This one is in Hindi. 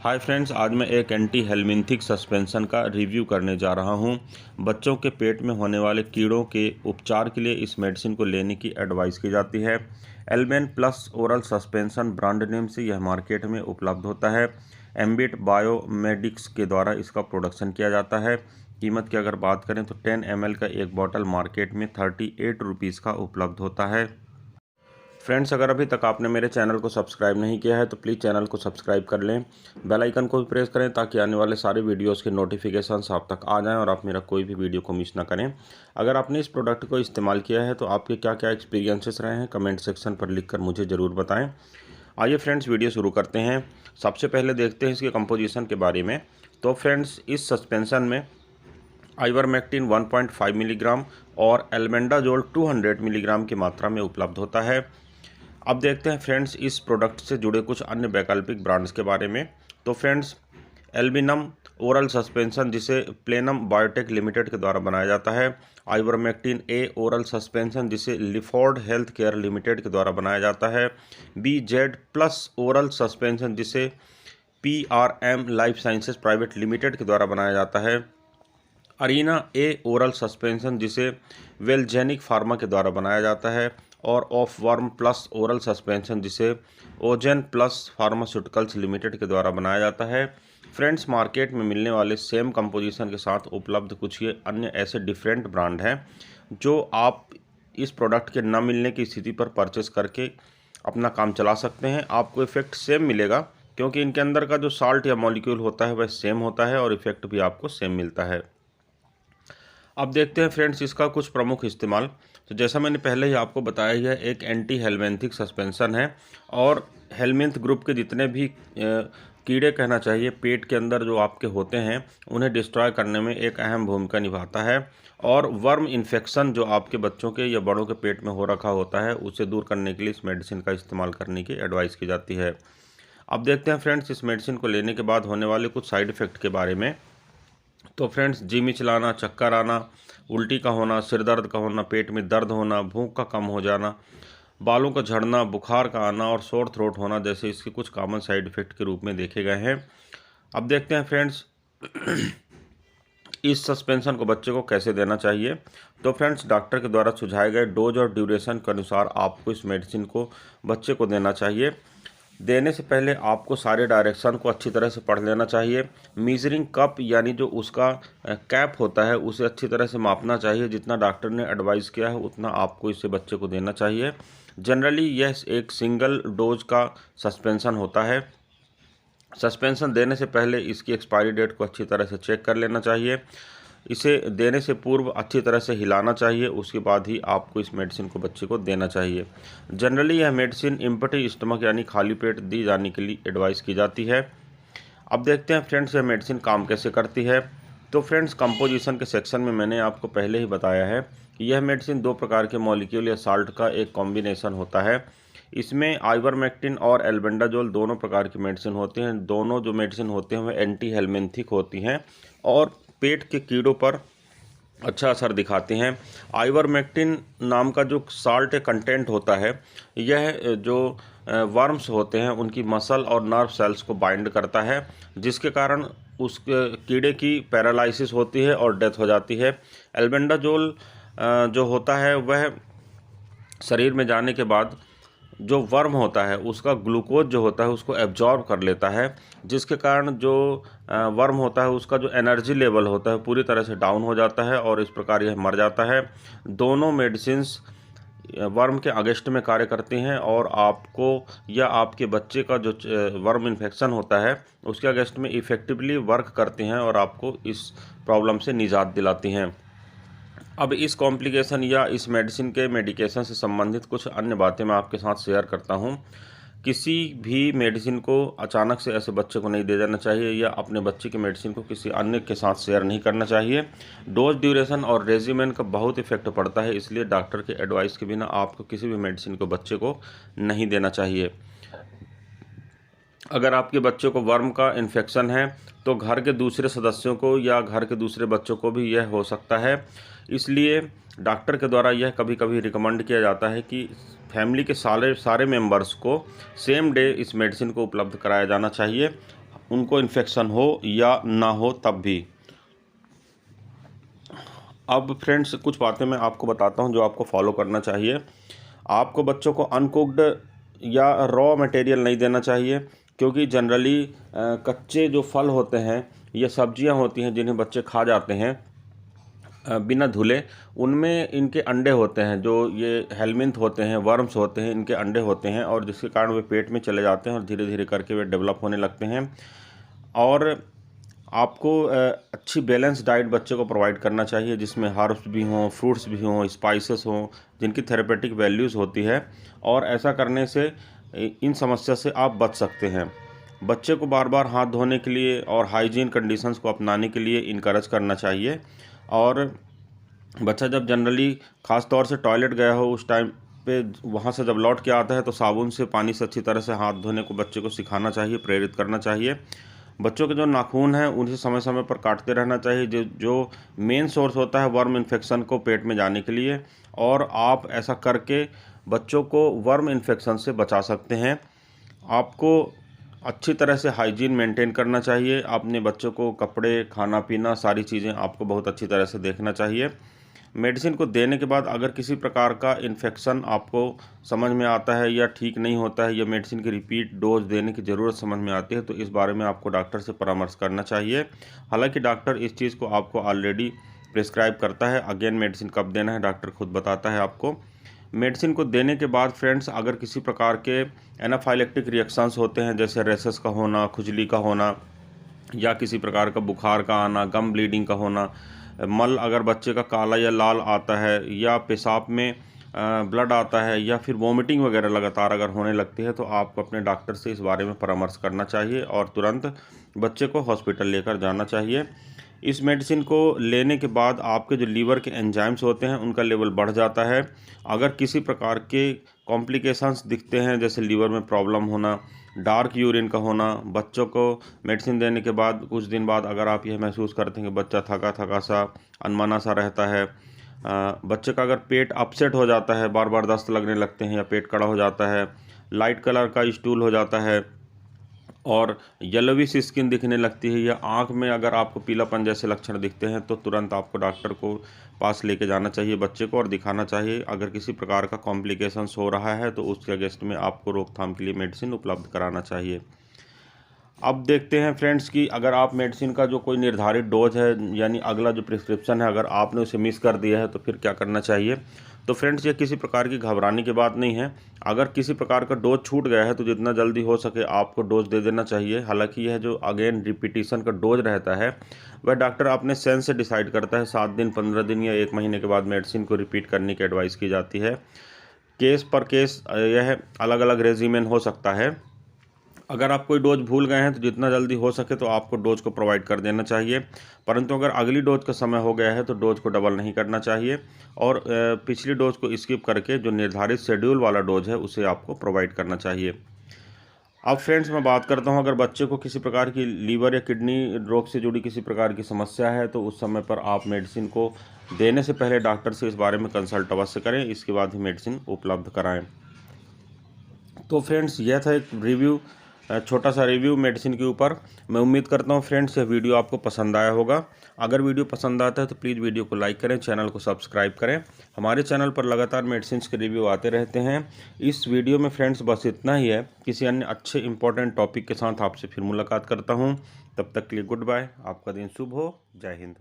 हाय फ्रेंड्स, आज मैं एक एंटी हेलमिंथिक सस्पेंशन का रिव्यू करने जा रहा हूं। बच्चों के पेट में होने वाले कीड़ों के उपचार के लिए इस मेडिसिन को लेने की एडवाइस की जाती है। Alben plus oral suspension brand name से यह मार्केट में उपलब्ध होता है। एम्बिट बायोमेडिक्स के द्वारा इसका प्रोडक्शन किया जाता है। कीमत की अगर बात करें तो 10 ml का एक बॉटल मार्केट में 38 रुपीज़ का उपलब्ध होता है। फ्रेंड्स, अगर अभी तक आपने मेरे चैनल को सब्सक्राइब नहीं किया है तो प्लीज़ चैनल को सब्सक्राइब कर लें, बेल आइकन को भी प्रेस करें ताकि आने वाले सारे वीडियोस के नोटिफिकेशंस आप तक आ जाएं और आप मेरा कोई भी वीडियो को मिस ना करें। अगर आपने इस प्रोडक्ट को इस्तेमाल किया है तो आपके क्या क्या एक्सपीरियंसेस रहे हैं कमेंट सेक्शन पर लिखकर मुझे ज़रूर बताएँ। आइए फ्रेंड्स, वीडियो शुरू करते हैं। सबसे पहले देखते हैं इसके कंपोजिशन के बारे में। तो फ्रेंड्स, इस सस्पेंशन में आइवरमेक्टिन 1.5 मिलीग्राम और एल्बेंडाजोल 200 मिलीग्राम की मात्रा में उपलब्ध होता है। अब देखते हैं फ्रेंड्स इस प्रोडक्ट से जुड़े कुछ अन्य वैकल्पिक ब्रांड्स के बारे में। तो फ्रेंड्स, एल्बिनम ओरल सस्पेंशन जिसे प्लेनम बायोटेक लिमिटेड के द्वारा बनाया जाता है। आइवरमेक्टिन ए ओरल सस्पेंशन जिसे लिफोर्ड हेल्थ केयर लिमिटेड के द्वारा बनाया जाता है। BZ प्लस ओरल सस्पेंशन जिसे PRM life sciences private limited के द्वारा बनाया जाता है। अरीना ए ओरल सस्पेंशन जिसे वेलजेनिक फार्मा के द्वारा बनाया जाता है। और of worm plus oral suspension जिसे ओजेन प्लस फार्मास्यूटिकल्स लिमिटेड के द्वारा बनाया जाता है। फ्रेंड्स, मार्केट में मिलने वाले सेम कंपोजिशन के साथ उपलब्ध कुछ ये अन्य ऐसे डिफरेंट ब्रांड हैं जो आप इस प्रोडक्ट के न मिलने की स्थिति पर परचेस करके अपना काम चला सकते हैं। आपको इफेक्ट सेम मिलेगा क्योंकि इनके अंदर का जो साल्ट या मॉलिक्यूल होता है वह सेम होता है और इफेक्ट भी आपको सेम मिलता है। अब देखते हैं फ्रेंड्स इसका कुछ प्रमुख इस्तेमाल। तो जैसा मैंने पहले ही आपको बताया, यह एक एंटी हेलमिंथिक सस्पेंशन है और हेलमिंथ ग्रुप के जितने भी कीड़े कहना चाहिए पेट के अंदर जो आपके होते हैं उन्हें डिस्ट्रॉय करने में एक अहम भूमिका निभाता है। और वर्म इन्फेक्शन जो आपके बच्चों के या बड़ों के पेट में हो रखा होता है उसे दूर करने के लिए इस मेडिसिन का इस्तेमाल करने की एडवाइस की जाती है। अब देखते हैं फ्रेंड्स इस मेडिसिन को लेने के बाद होने वाले कुछ साइड इफ़ेक्ट के बारे में। तो फ्रेंड्स, जी मिचलाना, चक्कर आना, उल्टी का होना, सिर दर्द का होना, पेट में दर्द होना, भूख का कम हो जाना, बालों का झड़ना, बुखार का आना और सोर थ्रोट होना जैसे इसके कुछ कॉमन साइड इफ़ेक्ट के रूप में देखे गए हैं। अब देखते हैं फ्रेंड्स इस सस्पेंशन को बच्चे को कैसे देना चाहिए। तो फ्रेंड्स, डॉक्टर के द्वारा सुझाए गए डोज और ड्यूरेशन के अनुसार आपको इस मेडिसिन को बच्चे को देना चाहिए। देने से पहले आपको सारे डायरेक्शन को अच्छी तरह से पढ़ लेना चाहिए। मीजरिंग कप यानी जो उसका कैप होता है उसे अच्छी तरह से मापना चाहिए। जितना डॉक्टर ने एडवाइस किया है उतना आपको इसे बच्चे को देना चाहिए। जनरली यह एक सिंगल डोज का सस्पेंशन होता है। सस्पेंशन देने से पहले इसकी एक्सपायरी डेट को अच्छी तरह से चेक कर लेना चाहिए। इसे देने से पूर्व अच्छी तरह से हिलाना चाहिए, उसके बाद ही आपको इस मेडिसिन को बच्चे को देना चाहिए। जनरली यह मेडिसिन एम्प्टी स्टमक यानी खाली पेट दी जाने के लिए एडवाइस की जाती है। अब देखते हैं फ्रेंड्स यह मेडिसिन काम कैसे करती है। तो फ्रेंड्स, कंपोजिशन के सेक्शन में मैंने आपको पहले ही बताया है कि यह मेडिसिन दो प्रकार के मॉलिक्यूल या साल्ट का एक कॉम्बिनेशन होता है। इसमें आइवरमेक्टिन और एल्बेंडाजोल दोनों प्रकार की मेडिसिन होती हैं। दोनों जो मेडिसिन होते हैं वह एंटी हेलमिंथिक होती हैं और पेट के कीड़ों पर अच्छा असर दिखाते हैं। आइवरमेक्टिन नाम का जो साल्ट कंटेंट होता है यह जो वर्म्स होते हैं उनकी मसल और नर्व सेल्स को बाइंड करता है, जिसके कारण उस कीड़े की पैरालिसिस होती है और डेथ हो जाती है। एल्बेंडाजोल जो होता है वह शरीर में जाने के बाद जो वर्म होता है उसका ग्लूकोज जो होता है उसको एब्जॉर्ब कर लेता है, जिसके कारण जो वर्म होता है उसका जो एनर्जी लेवल होता है पूरी तरह से डाउन हो जाता है और इस प्रकार यह मर जाता है। दोनों मेडिसिन्स वर्म के अगेंस्ट में कार्य करती हैं और आपको या आपके बच्चे का जो वर्म इन्फेक्शन होता है उसके अगेंस्ट में इफ़ेक्टिवली वर्क करती हैं और आपको इस प्रॉब्लम से निजात दिलाती हैं। अब इस कॉम्प्लिकेशन या इस मेडिसिन के मेडिकेशन से संबंधित कुछ अन्य बातें मैं आपके साथ शेयर करता हूं। किसी भी मेडिसिन को अचानक से ऐसे बच्चे को नहीं दे देना चाहिए या अपने बच्चे की मेडिसिन को किसी अन्य के साथ शेयर नहीं करना चाहिए। डोज ड्यूरेशन और रेजिमेन का बहुत इफेक्ट पड़ता है, इसलिए डॉक्टर के एडवाइस के बिना आपको किसी भी मेडिसिन को बच्चे को नहीं देना चाहिए। अगर आपके बच्चे को वर्म का इन्फेक्शन है तो घर के दूसरे सदस्यों को या घर के दूसरे बच्चों को भी यह हो सकता है, इसलिए डॉक्टर के द्वारा यह कभी कभी रिकमेंड किया जाता है कि फैमिली के सारे मेंबर्स को सेम डे इस मेडिसिन को उपलब्ध कराया जाना चाहिए। उनको इन्फेक्शन हो या ना हो तब भी। अब फ्रेंड्स कुछ बातें मैं आपको बताता हूं जो आपको फॉलो करना चाहिए। आपको बच्चों को अनकुक्ड या रॉ मटेरियल नहीं देना चाहिए, क्योंकि जनरली कच्चे जो फल होते हैं या सब्जियां होती हैं जिन्हें बच्चे खा जाते हैं बिना धुले, उनमें इनके अंडे होते हैं, जो ये हेलमिंथ होते हैं, वर्म्स होते हैं, इनके अंडे होते हैं, और जिसके कारण वे पेट में चले जाते हैं और धीरे धीरे करके वे डेवलप होने लगते हैं। और आपको अच्छी बैलेंस डाइट बच्चे को प्रोवाइड करना चाहिए, जिसमें हर्ब्स भी हों, फ्रूट्स भी हों, स्पाइसेस हों, जिनकी थेरेपेटिक वैल्यूज़ होती है, और ऐसा करने से इन समस्या से आप बच सकते हैं। बच्चे को बार बार हाथ धोने के लिए और हाइजीन कंडीशंस को अपनाने के लिए इनकरेज करना चाहिए। और बच्चा जब जनरली ख़ास तौर से टॉयलेट गया हो उस टाइम पे वहाँ से जब लौट के आता है तो साबुन से, पानी से अच्छी तरह से हाथ धोने को बच्चे को सिखाना चाहिए, प्रेरित करना चाहिए। बच्चों के जो नाखून हैं उन्हें समय समय पर काटते रहना चाहिए, जो मेन सोर्स होता है वर्म इन्फेक्शन को पेट में जाने के लिए, और आप ऐसा करके बच्चों को वर्म इन्फेक्शन से बचा सकते हैं। आपको अच्छी तरह से हाइजीन मेंटेन करना चाहिए। अपने बच्चों को कपड़े, खाना पीना, सारी चीज़ें आपको बहुत अच्छी तरह से देखना चाहिए। मेडिसिन को देने के बाद अगर किसी प्रकार का इन्फेक्शन आपको समझ में आता है या ठीक नहीं होता है, या मेडिसिन की रिपीट डोज देने की ज़रूरत समझ में आती है, तो इस बारे में आपको डॉक्टर से परामर्श करना चाहिए। हालांकि डॉक्टर इस चीज़ को आपको ऑलरेडी प्रिस्क्राइब करता है, अगेन मेडिसिन कब देना है डॉक्टर खुद बताता है आपको। मेडिसिन को देने के बाद फ्रेंड्स अगर किसी प्रकार के एनाफाइलेक्टिक रिएक्शंस होते हैं, जैसे रेसेस का होना, खुजली का होना, या किसी प्रकार का बुखार का आना, गम ब्लीडिंग का होना, मल अगर बच्चे का काला या लाल आता है, या पेशाब में ब्लड आता है, या फिर वोमिटिंग वगैरह लगातार अगर होने लगती है, तो आपको अपने डॉक्टर से इस बारे में परामर्श करना चाहिए और तुरंत बच्चे को हॉस्पिटल लेकर जाना चाहिए। इस मेडिसिन को लेने के बाद आपके जो लीवर के एंजाइम्स होते हैं उनका लेवल बढ़ जाता है। अगर किसी प्रकार के कॉम्प्लिकेशंस दिखते हैं, जैसे लीवर में प्रॉब्लम होना, डार्क यूरिन का होना, बच्चों को मेडिसिन देने के बाद कुछ दिन बाद अगर आप यह महसूस करते हैं कि बच्चा थका थका सा, अनमना सा रहता है, बच्चे का अगर पेट अपसेट हो जाता है, बार बार दस्त लगने लगते हैं या पेट कड़ा हो जाता है, लाइट कलर का स्टूल हो जाता है, और येलोविश स्किन दिखने लगती है, या आँख में अगर आपको पीलापन जैसे लक्षण दिखते हैं, तो तुरंत आपको डॉक्टर को पास लेके जाना चाहिए बच्चे को और दिखाना चाहिए। अगर किसी प्रकार का कॉम्प्लिकेशंस हो रहा है तो उसके अगेंस्ट में आपको रोकथाम के लिए मेडिसिन उपलब्ध कराना चाहिए। अब देखते हैं फ्रेंड्स कि अगर आप मेडिसिन का जो कोई निर्धारित डोज है, यानी अगला जो प्रिस्क्रिप्शन है, अगर आपने उसे मिस कर दिया है तो फिर क्या करना चाहिए। तो फ्रेंड्स ये किसी प्रकार की घबराने की बात नहीं है। अगर किसी प्रकार का डोज छूट गया है तो जितना जल्दी हो सके आपको डोज दे देना चाहिए। हालांकि यह जो अगेन रिपीटिशन का डोज रहता है वह डॉक्टर अपने सेंस से डिसाइड करता है। 7 दिन, 15 दिन या 1 महीने के बाद मेडिसिन को रिपीट करने की एडवाइस की जाती है। केस पर केस यह अलग अलग रेजिमेन हो सकता है। अगर आप कोई डोज भूल गए हैं तो जितना जल्दी हो सके तो आपको डोज को प्रोवाइड कर देना चाहिए, परंतु अगर अगली डोज का समय हो गया है तो डोज को डबल नहीं करना चाहिए, और पिछली डोज को स्किप करके जो निर्धारित शेड्यूल वाला डोज है उसे आपको प्रोवाइड करना चाहिए। अब फ्रेंड्स मैं बात करता हूं, अगर बच्चे को किसी प्रकार की लीवर या किडनी रोग से जुड़ी किसी प्रकार की समस्या है तो उस समय पर आप मेडिसिन को देने से पहले डॉक्टर से इस बारे में कंसल्ट अवश्य करें, इसके बाद ही मेडिसिन उपलब्ध कराएँ। तो फ्रेंड्स यह था एक रिव्यू, छोटा सा रिव्यू मेडिसिन के ऊपर। मैं उम्मीद करता हूँ फ्रेंड्स यह वीडियो आपको पसंद आया होगा। अगर वीडियो पसंद आता है तो प्लीज़ वीडियो को लाइक करें, चैनल को सब्सक्राइब करें। हमारे चैनल पर लगातार मेडिसिन के रिव्यू आते रहते हैं। इस वीडियो में फ्रेंड्स बस इतना ही है। किसी अन्य अच्छे इंपॉर्टेंट टॉपिक के साथ आपसे फिर मुलाकात करता हूँ। तब तक के लिए गुड बाय। आपका दिन शुभ हो। जय हिंद।